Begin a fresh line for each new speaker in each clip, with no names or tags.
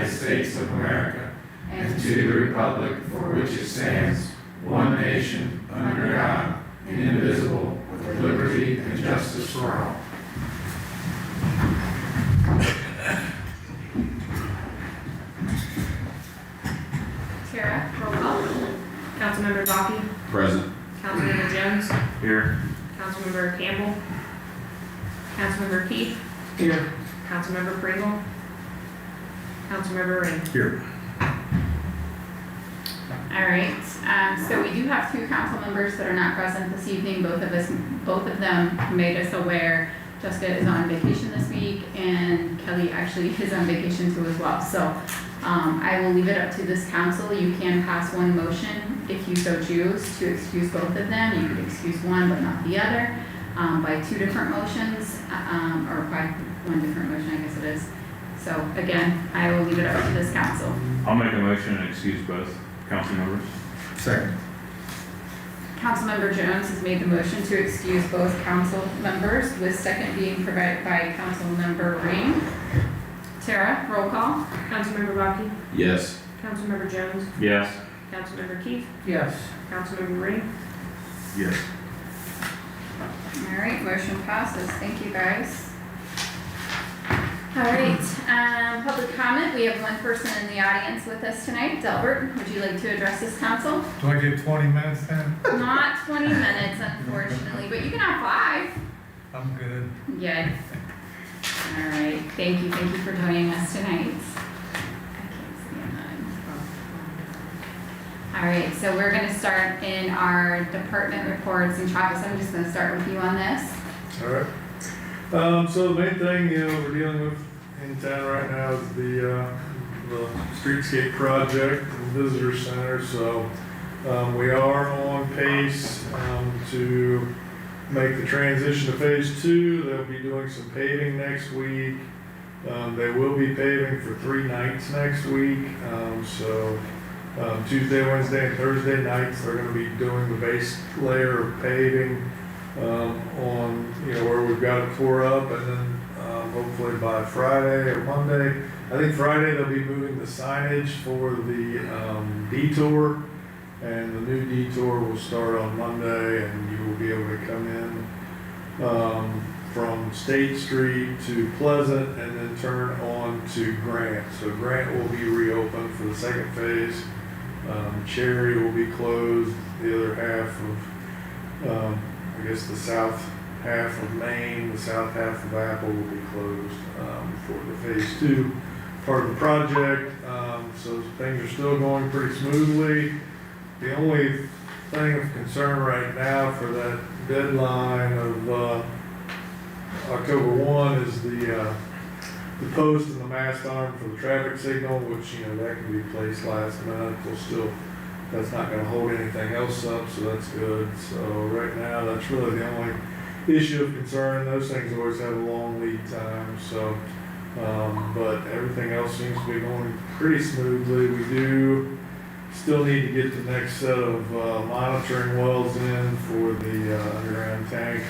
United States of America and to the republic for which it stands, one nation, under God, indivisible, with liberty and justice for all.
Tara, roll call. Councilmember Bakke.
Present.
Councilmember Jones.
Here.
Councilmember Campbell. Councilmember Keith.
Here.
Councilmember Pringle. Councilmember Ring.
Here.
All right, so we do have two council members that are not present this evening. Both of them made us aware. Jessica is on vacation this week and Kelly actually is on vacation too as well. So I will leave it up to this council. You can pass one motion if you so choose to excuse both of them. You could excuse one but not the other by two different motions or by one different motion, I guess it is. So again, I will leave it up to this council.
I'll make a motion and excuse both council members.
Second.
Councilmember Jones has made the motion to excuse both council members, with second being provided by Councilmember Ring. Tara, roll call.
Councilmember Bakke.
Yes.
Councilmember Jones.
Yes.
Councilmember Keith.
Yes.
Councilmember Ring.
Yes.
All right, motion passes. Thank you, guys. All right, public comment. We have one person in the audience with us tonight. Delbert, would you like to address this council?
Do I get 20 minutes then?
Not 20 minutes, unfortunately, but you can have 5.
I'm good.
Yeah. All right, thank you for joining us tonight. I can't see a none. All right, so we're gonna start in our department reports, and Travis, I'm just gonna start with you on this.
Alright. So the main thing, we're dealing with in town right now is the streetscape project and visitor center. So we are on pace to make the transition to phase 2. They'll be doing some paving next week. They will be paving for 3 nights next week. Tuesday, Wednesday, and Thursday nights they're going to be doing the base layer of paving on where we've got it tore up, and then hopefully by Friday or Monday. I think Friday they'll be moving the signage for the detour, and the new detour will start on Monday, and you will be able to come in from State Street to Pleasant and then turn on to Grant. So Grant will be reopened for the second phase. Cherry will be closed. The other half of I guess the south half of Maine, the south half of Apple will be closed for the phase 2 part of the project. So things are still going pretty smoothly. The only thing of concern right now for that deadline of October 1 is the post and the mast arm for the traffic signal, which that can be placed last minute. That's not going to hold anything else up, so that's good. So right now, that's really the only issue of concern. Those things always have a long lead time. So, but everything else seems to be going pretty smoothly. We do still need to get the next set of monitoring wells in for the underground tank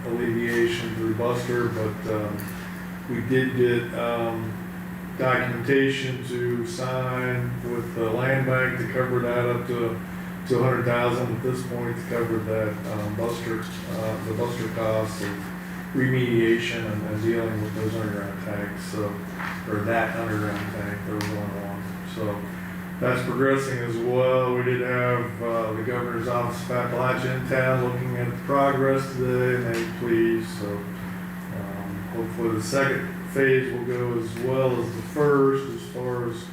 alleviation through Buster, but we did get documentation to sign with the land bank to cover that up to $100,000 at this point, to cover that the Buster costs of remediation and dealing with those underground tanks. Or that underground tank, there was one. So that's progressing as well. We did have the governor's office of Appalachia in town looking at the progress today, and they pleased. So hopefully the second phase will go as well as the first as far as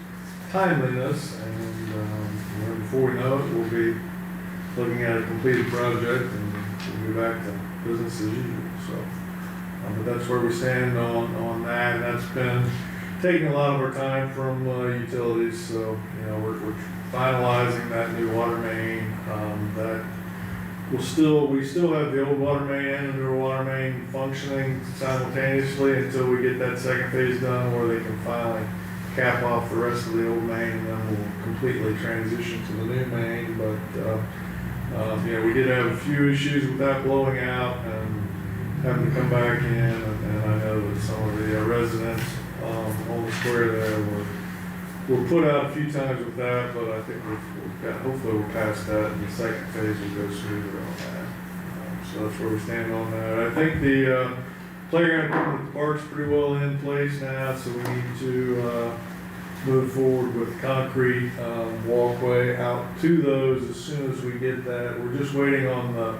timeliness, and before we know it, we'll be looking at a completed project and we'll be back to business as usual. So, but that's where we stand on that, and that's been taking a lot of our time from utilities. So, we're finalizing that new water main. That we still have the old water main and the new water main functioning simultaneously until we get that second phase done, where they can finally cap off the rest of the old main, and then we'll completely transition to the new main. But we did have a few issues with that blowing out and having to come back in, and I know that some of the residents on the square there were we're put out a few times with that, but I think we've got, hopefully we're past that, and the second phase will go smoother on that. So that's where we stand on that. I think the playground equipment at the park's pretty well in place now, so we need to move forward with concrete walkway out to those as soon as we get that. We're just waiting on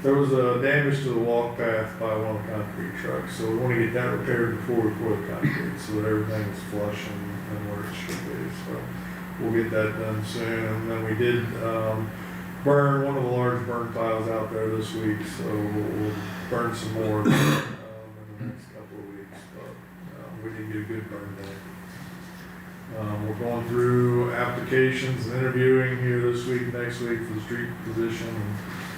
there was a damage to the walk path by one of the concrete trucks, so we want to get that repaired before we pour the concrete, so that everything is flush and where it should be. So we'll get that done soon. And then we did burn one of the large burn piles out there this week, so we'll burn some more in the next couple of weeks. But we did get a good burn day. We're going through applications and interviewing here this week, next week for the street position, and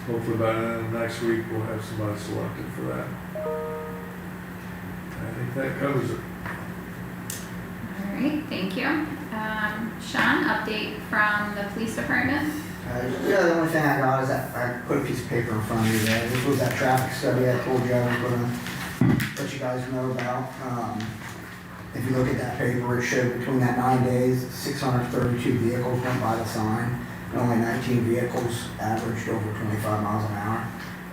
hopefully by the end of next week we'll have somebody selected for that. I think that covers it.
All right, thank you. Sean, update from the police department?
Yeah, the only thing I got is that I put a piece of paper in front of you there. This was that traffic study I told you I was gonna let you guys know about. If you look at that paper, it showed between that 9 days, 632 vehicles went by the sign, and only 19 vehicles averaged over 25 miles an hour.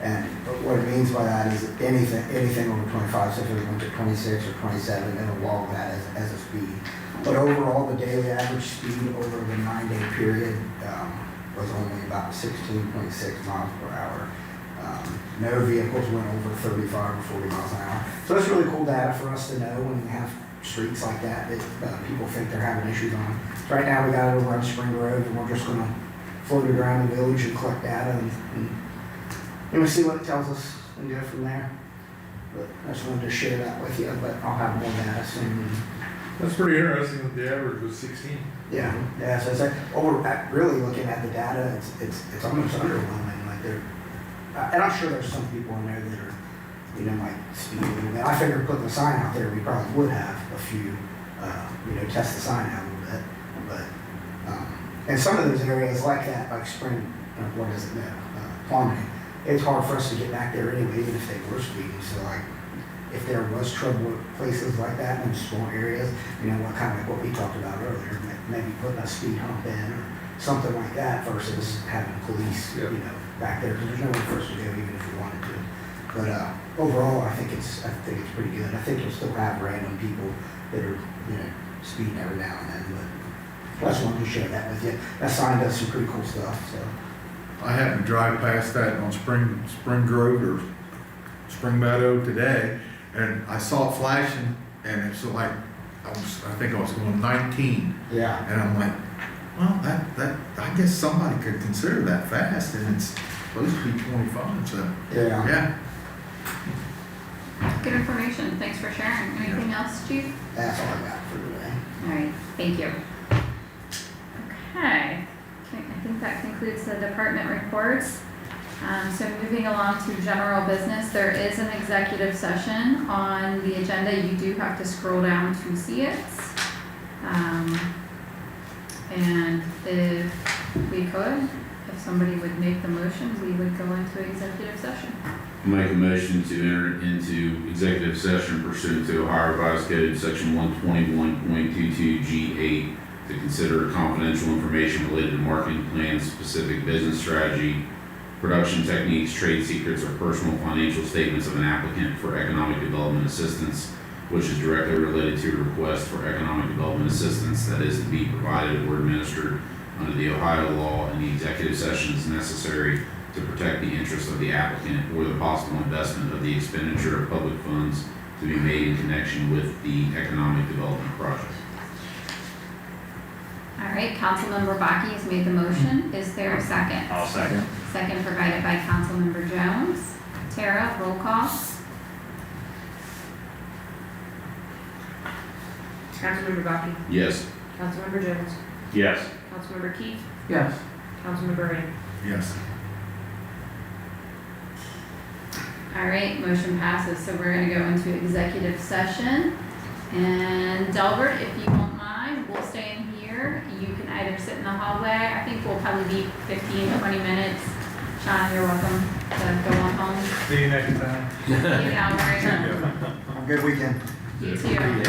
And what it means by that is that anything over 25, so if it went to 26 or 27, it'll log that as a speed. But overall, the daily average speed over the 9-day period was only about 16.6 miles per hour. No vehicles went over 35 or 40 miles an hour. So that's really cool data for us to know when we have streets like that people think they're having issues on. So right now we got it over on Spring Road, and we're just going to float it around the village and collect data and see what it tells us and go from there. But I just wanted to share that with you, but I'll have more data soon.
That's pretty interesting that the average was 16.
Yeah, so it's like, really looking at the data, it's almost underwhelming. Like and I'm sure there's some people in there that are, like speed a little bit. I figured putting the sign out there, we probably would have a few, test the sign out a little bit. But, and some of those areas like that, like Spring, Plumbing, it's hard for us to get back there anyway, even if they were speeding. So like, if there was trouble at places like that in small areas, what we talked about earlier, maybe putting a speed hump in or something like that versus having police, back there, because there's nowhere for us to go even if we wanted to. But overall, I think it's pretty good. I think you'll still have random people that are, speeding every now and then, but I just wanted to share that with you. That sign does some pretty cool stuff, so.
I happened to drive past that on Spring Grove or Spring Meadow today, and I saw it flashing, and it's like, I think I was going 19.
Yeah.
And I'm like, well, that I guess somebody could consider that fast, and it's supposed to be 25, so.
Yeah.
Good information, thanks for sharing. Anything else, Chief?
That's all I got for today.
All right, thank you. Okay, I think that concludes the department reports. So moving along to general business, there is an executive session on the agenda. You do have to scroll down to see it. And if we could, if somebody would make the motion, we would go into executive session.
Make a motion to enter into executive session pursuant to Ohio Revised Code Section 121.22G8 to consider confidential information related to marketing plans, specific business strategy, production techniques, trade secrets, or personal financial statements of an applicant for economic development assistance, which is directly related to a request for economic development assistance that is to be provided or administered under the Ohio law, and the executive session is necessary to protect the interests of the applicant or the possible investment of the expenditure of public funds to be made in connection with the economic development project.
All right, Councilmember Bakke has made the motion. Is there a second?
I'll second.
Second provided by Councilmember Jones. Tara, roll call.
Councilmember Bakke,
Yes.
Councilmember Jones,
Yes.
Councilmember Keith,
Yes.
Councilmember Ring.
Yes.
All right, motion passes. So we're gonna go into executive session. And Delbert, if you won't mind, we'll stay in here. You can either sit in the hallway. I think we'll probably be 15, 20 minutes. Sean, you're welcome to go on home.
See you next time.
See you now, right?
Have a good weekend.
You too.
Yeah.